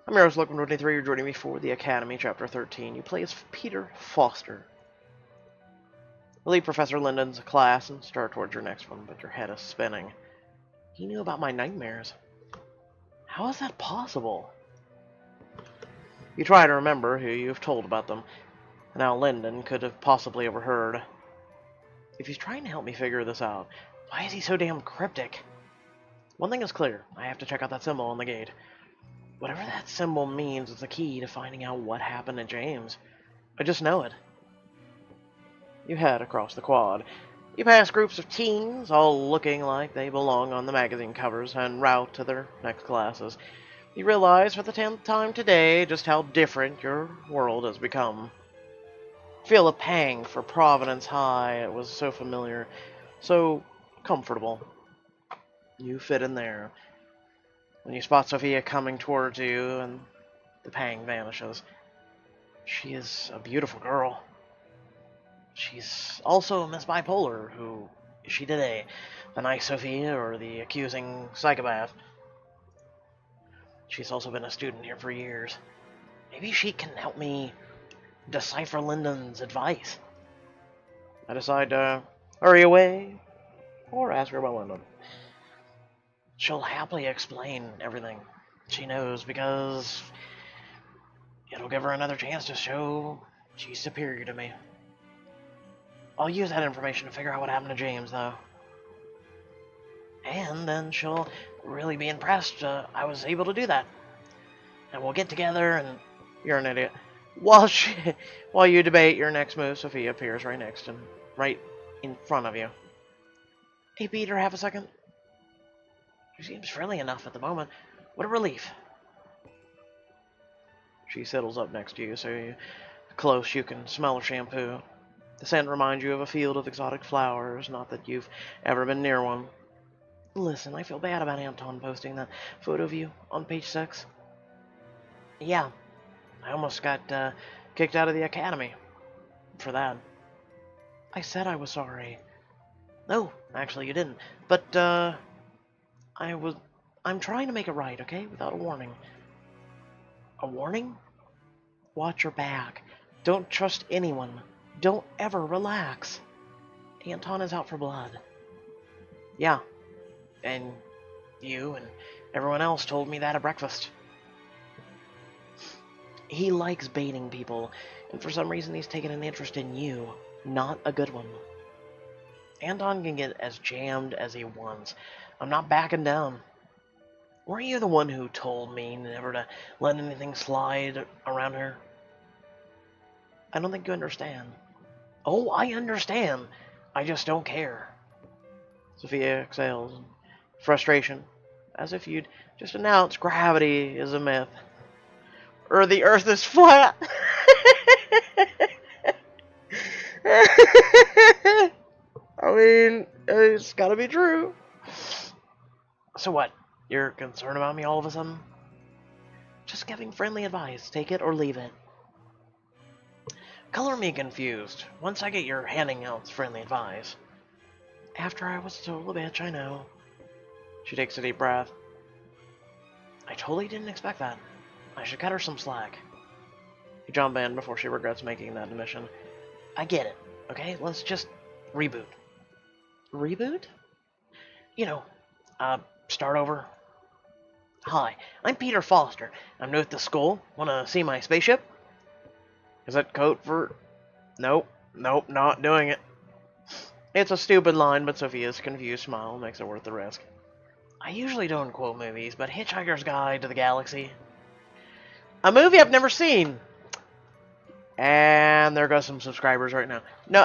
I'm your host, Welcome 23. You're joining me for the Academy, Chapter 13. You play as Peter Foster. You leave Professor Linden's class and start towards your next one, but your head is spinning. He knew about my nightmares. How is that possible? You try to remember who you've told about them, and how Linden could have possibly overheard. If he's trying to help me figure this out, why is he so damn cryptic? One thing is clear. I have to check out that symbol on the gate. Whatever that symbol means is the key to finding out what happened to James. I just know it. You head across the quad. You pass groups of teens, all looking like they belong on the magazine covers, en route to their next classes. You realize for the 10th time today just how different your world has become. Feel a pang for Providence High. It was so familiar, so comfortable. You fit in there. When you spot Sophia coming towards you, and the pang vanishes. She is a beautiful girl. She's also Miss Bipolar. Who is she today? The nice Sophia or the accusing psychopath? She's also been a student here for years. Maybe she can help me decipher Linden's advice. I decide to hurry away or ask her about Linden. She'll happily explain everything she knows because it'll give her another chance to show she's superior to me. I'll use that information to figure out what happened to James, though. And then she'll really be impressed I was able to do that. And we'll get together and... You're an idiot. While you debate your next move, Sophia appears right next to him. Right in front of you. Hey, Peter, have a second? She seems friendly enough at the moment. What a relief. She settles up next to you, so you're close you can smell her shampoo. The scent reminds you of a field of exotic flowers, not that you've ever been near one. Listen, I feel bad about Anton posting that photo of you on page 6. Yeah, I almost got kicked out of the academy for that. I said I was sorry. No, actually you didn't. But, I'm trying to make it right, okay? Without a warning. A warning? Watch your back. Don't trust anyone. Don't ever relax. Anton is out for blood. Yeah. And you and everyone else told me that at breakfast. He likes baiting people, and for some reason he's taken an interest in you. Not a good one. Anton can get as jammed as he wants. I'm not backing down. Weren't you the one who told me never to let anything slide around her? I don't think you understand. Oh, I understand. I just don't care. Sophia exhales in frustration, as if you'd just announced gravity is a myth. Or the earth is flat. I mean, it's gotta be true. So what? You're concerned about me all of a sudden? Just giving friendly advice. Take it or leave it. Color me confused. Once I get your handing out friendly advice. After I was a total bitch, I know. She takes a deep breath. I totally didn't expect that. I should cut her some slack. You jump in before she regrets making that admission. I get it, okay? Let's just reboot. Reboot? You know, start over. Hi, I'm Peter Foster. I'm new at the school. Wanna see my spaceship? Is that code for... Nope, not doing it. It's a stupid line, but Sophia's confused smile makes it worth the risk. I usually don't quote movies, but Hitchhiker's Guide to the Galaxy... A movie I've never seen! And there goes some subscribers right now. No.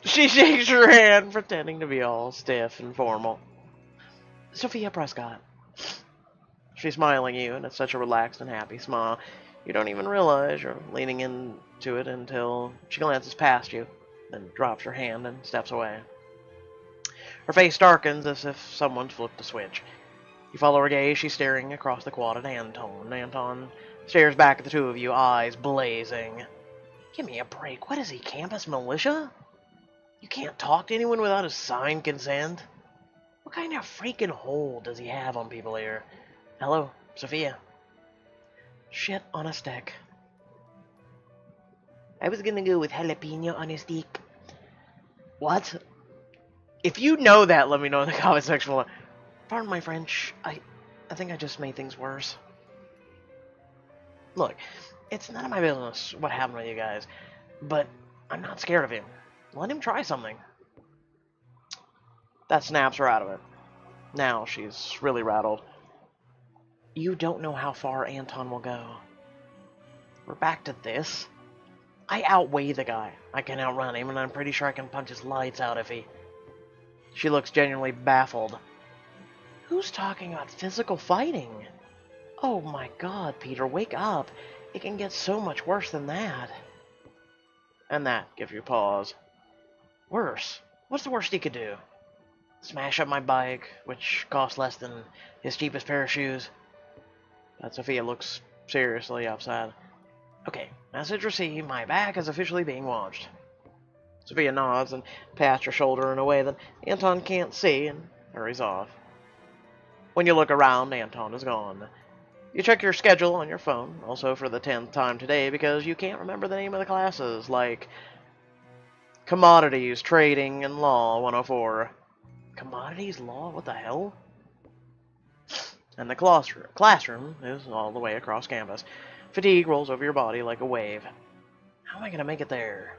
She shakes her hand, pretending to be all stiff and formal. Sophia Prescott. She's smiling at you, and it's such a relaxed and happy smile. You don't even realize you're leaning into it until she glances past you, then drops her hand and steps away. Her face darkens as if someone's flipped a switch. You follow her gaze, she's staring across the quad at Anton. Anton stares back at the two of you, eyes blazing. Give me a break. What is he, campus militia? You can't talk to anyone without his signed consent? What kind of freaking hold does he have on people here? Hello, Sophia. Shit on a stick. I was gonna go with jalapeno on a stick. What? If you know that, let me know in the comment section below. Pardon my French. I think I just made things worse. Look, it's none of my business what happened with you guys, but I'm not scared of him. Let him try something. That snaps her out of it. Now she's really rattled. You don't know how far Anton will go. We're back to this. I outweigh the guy. I can outrun him, and I'm pretty sure I can punch his lights out if he... She looks genuinely baffled. Who's talking about physical fighting? Oh my god, Peter, wake up. It can get so much worse than that. And that gives you pause. Worse? What's the worst he could do? Smash up my bike, which costs less than his cheapest pair of shoes. But Sophia looks seriously upset. Okay, message received. My back is officially being watched. Sophia nods and pats her shoulder in a way that Anton can't see and hurries off. When you look around, Anton is gone. You check your schedule on your phone, also for the 10th time today, because you can't remember the name of the classes, like Commodities, Trading, and Law 104. Commodities, Law? What the hell? And the classroom is all the way across campus. Fatigue rolls over your body like a wave. How am I going to make it there?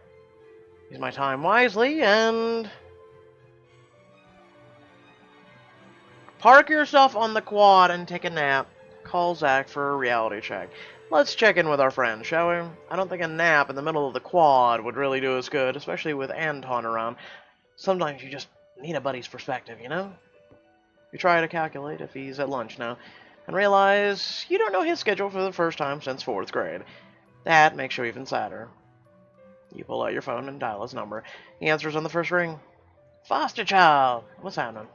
Use my time wisely and... Park yourself on the quad and take a nap. Call Zach for a reality check. Let's check in with our friends, shall we? I don't think a nap in the middle of the quad would really do us good, especially with Anton around. Sometimes you just need a buddy's perspective, you know? You try to calculate if he's at lunch now, and realize you don't know his schedule for the first time since 4th grade. That makes you even sadder. You pull out your phone and dial his number. He answers on the first ring. Foster child! What's happening?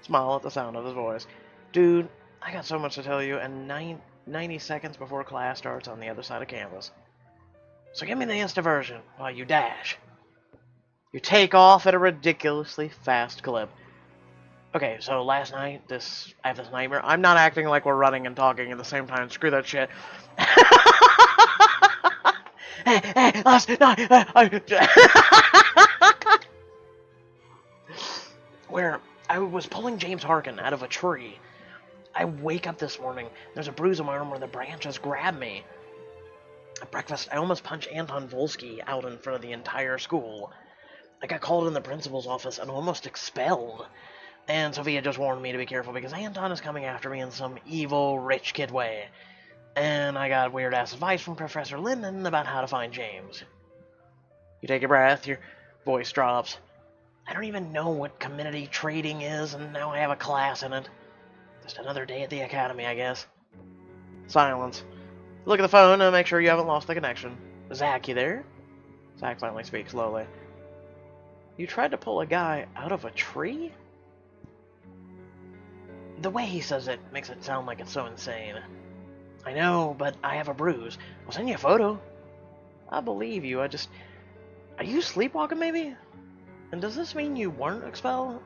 Smile at the sound of his voice. Dude, I got so much to tell you, and 90 seconds before class starts on the other side of campus. So give me the instant version while you dash. You take off at a ridiculously fast clip. Okay, so last night, I have this nightmare. I'm not acting like we're running and talking at the same time. Screw that shit. Hey, last night, where I was pulling James Harkin out of a tree. I wake up this morning. There's a bruise on my arm where the branches grabbed me. At breakfast, I almost punched Anton Volsky out in front of the entire school. I got called in the principal's office and almost expelled. And Sophia just warned me to be careful because Anton is coming after me in some evil rich kid way. And I got weird-ass advice from Professor Linden about how to find James. You take a breath, your voice drops. I don't even know what community trading is, and now I have a class in it. Just another day at the academy, I guess. Silence. Look at the phone and make sure you haven't lost the connection. Zach, you there? Zach finally speaks slowly. You tried to pull a guy out of a tree? The way he says it makes it sound like it's so insane. I know, but I have a bruise. I'll send you a photo. I believe you, Are you sleepwalking, maybe? And does this mean you weren't expelled?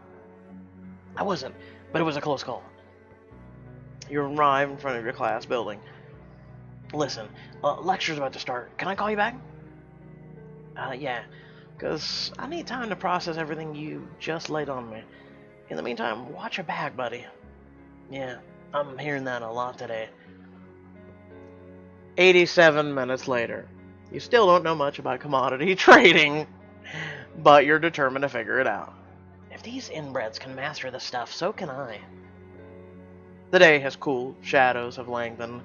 I wasn't, but it was a close call. You arrive in front of your class building. Listen, lecture's about to start. Can I call you back? Yeah, because I need time to process everything you just laid on me. In the meantime, watch your back, buddy. Yeah, I'm hearing that a lot today. 87 minutes later. You still don't know much about commodity trading, but you're determined to figure it out. If these inbreds can master this stuff, so can I. The day has cooled, shadows have lengthened.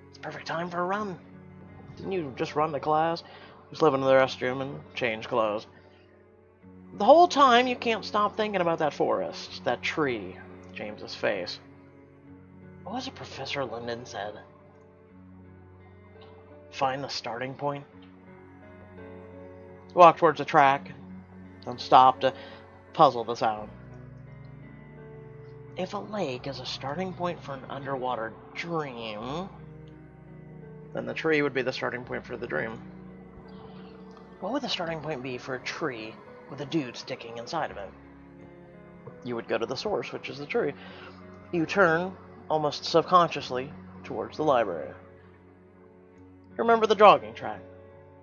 It's perfect time for a run. Didn't you just run to class? Just slip into the restroom and change clothes. The whole time you can't stop thinking about that forest, that tree, James's face. What was it Professor Linden said? Find the starting point. Walk towards the track, then stop to puzzle this out. If a lake is a starting point for an underwater dream, then the tree would be the starting point for the dream. What would the starting point be for a tree with a dude sticking inside of it? you would go to the source, which is the tree. You turn, almost subconsciously, towards the library. You remember the jogging track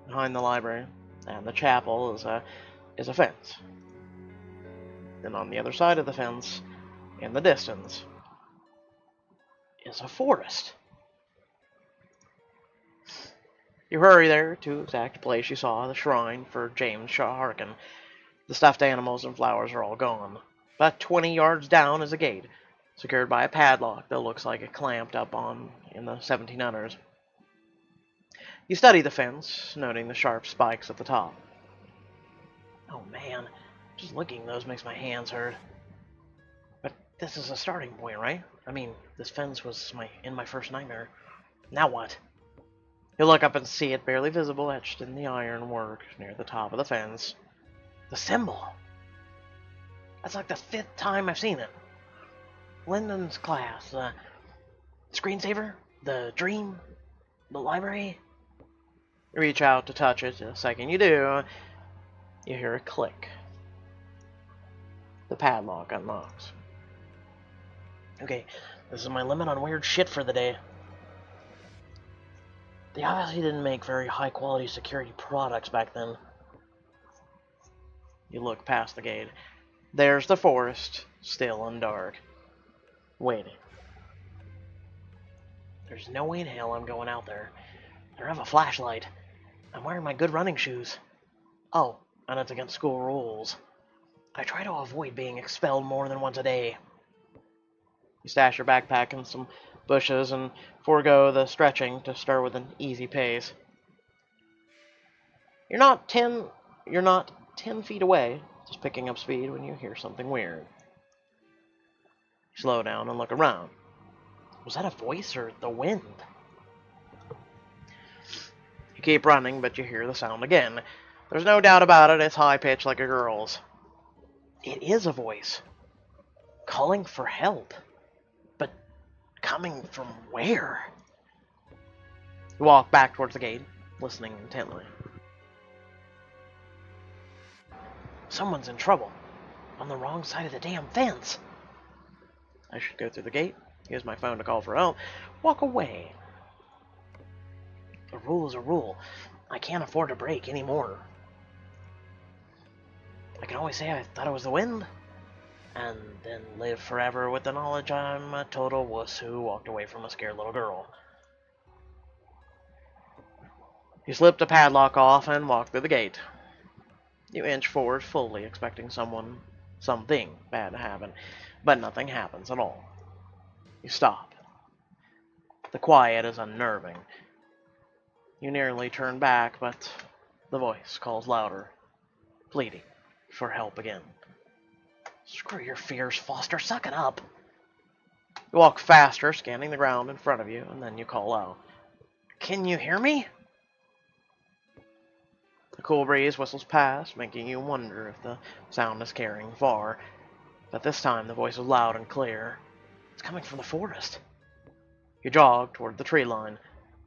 behind the library, and the chapel is a fence. Then on the other side of the fence, in the distance, is a forest. You hurry there to the exact place you saw the shrine for James Shaw Harkin. The stuffed animals and flowers are all gone. About 20 yards down is a gate, secured by a padlock that looks like it clamped up on in the 1700s. You study the fence, noting the sharp spikes at the top. Oh man, just looking at those makes my hands hurt. But this is a starting point, right? I mean, this fence was in my first nightmare. Now what? You look up and see it barely visible, etched in the ironwork near the top of the fence. The symbol. That's like the 5th time I've seen it. Lyndon's class, the screensaver, the dream, the library. You reach out to touch it. The second you do, you hear a click. The padlock unlocks. Okay, this is my limit on weird shit for the day. They obviously didn't make very high-quality security products back then. You look past the gate. There's the forest, still and dark, waiting. There's no way in hell I'm going out there. I don't have a flashlight. I'm wearing my good running shoes. Oh, and it's against school rules. I try to avoid being expelled more than once a day. You stash your backpack in some bushes and forego the stretching to start with an easy pace. You're not 10 feet away, just picking up speed when you hear something weird. You slow down and look around. Was that a voice or the wind? You keep running, but you hear the sound again. There's no doubt about it, it's high-pitched like a girl's. It is a voice. Calling for help. But coming from where? You walk back towards the gate, listening intently. Someone's in trouble. On the wrong side of the damn fence. I should go through the gate, use my phone to call for help, walk away. A rule is a rule. I can't afford to break anymore. I can always say I thought it was the wind, and then live forever with the knowledge I'm a total wuss who walked away from a scared little girl. You slip the padlock off and walk through the gate. You inch forward fully, expecting something bad to happen, but nothing happens at all. You stop. The quiet is unnerving. You nearly turn back, but the voice calls louder, pleading for help again. Screw your fears, Foster. Suck it up. You walk faster, scanning the ground in front of you, and then you call out. Can you hear me? The cool breeze whistles past, making you wonder if the sound is carrying far. But this time the voice is loud and clear. It's coming from the forest. You jog toward the tree line.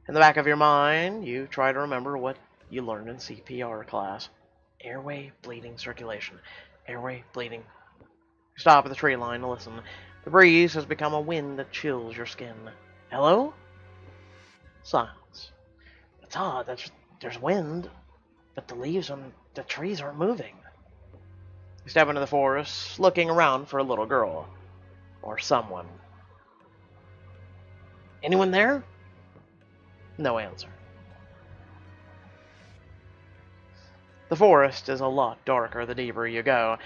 In the back of your mind, you try to remember what you learned in CPR class. Airway, bleeding, circulation. Airway, bleeding. You stop at the tree line to listen. The breeze has become a wind that chills your skin. Hello? Silence. It's odd. There's wind, but the leaves on the trees aren't moving. You step into the forest, looking around for a little girl. Or someone. Anyone there? No answer. The forest is a lot darker the deeper you go.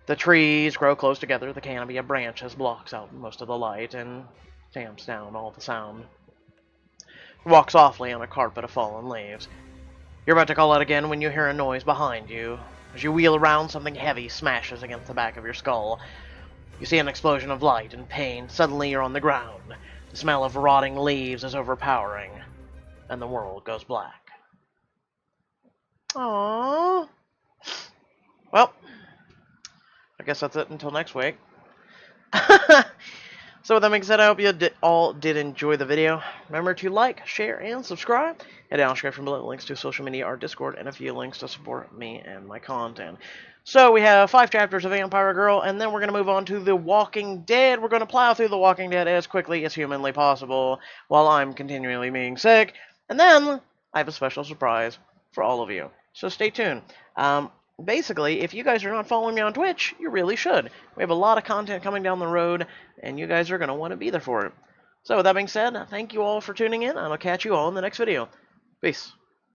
The trees grow close together, the canopy of branches blocks out most of the light and tamps down all the sound. You walk softly on a carpet of fallen leaves. You're about to call out again when you hear a noise behind you. As you wheel around, something heavy smashes against the back of your skull. You see an explosion of light and pain. Suddenly you're on the ground. The smell of rotting leaves is overpowering, and the world goes black. Aww. Well, I guess that's it until next week. So with that being said, I hope you all did enjoy the video. Remember to like, share, and subscribe. Head down the description below links to social media, our Discord, and a few links to support me and my content. So we have 5 chapters of Vampire Girl, and then we're going to move on to The Walking Dead. We're going to plow through The Walking Dead as quickly as humanly possible while I'm continually being sick. And then I have a special surprise for all of you. So stay tuned. Basically, if you guys are not following me on Twitch, you really should. We have a lot of content coming down the road, and you guys are going to want to be there for it. So with that being said, thank you all for tuning in, and I'll catch you all in the next video. Peace.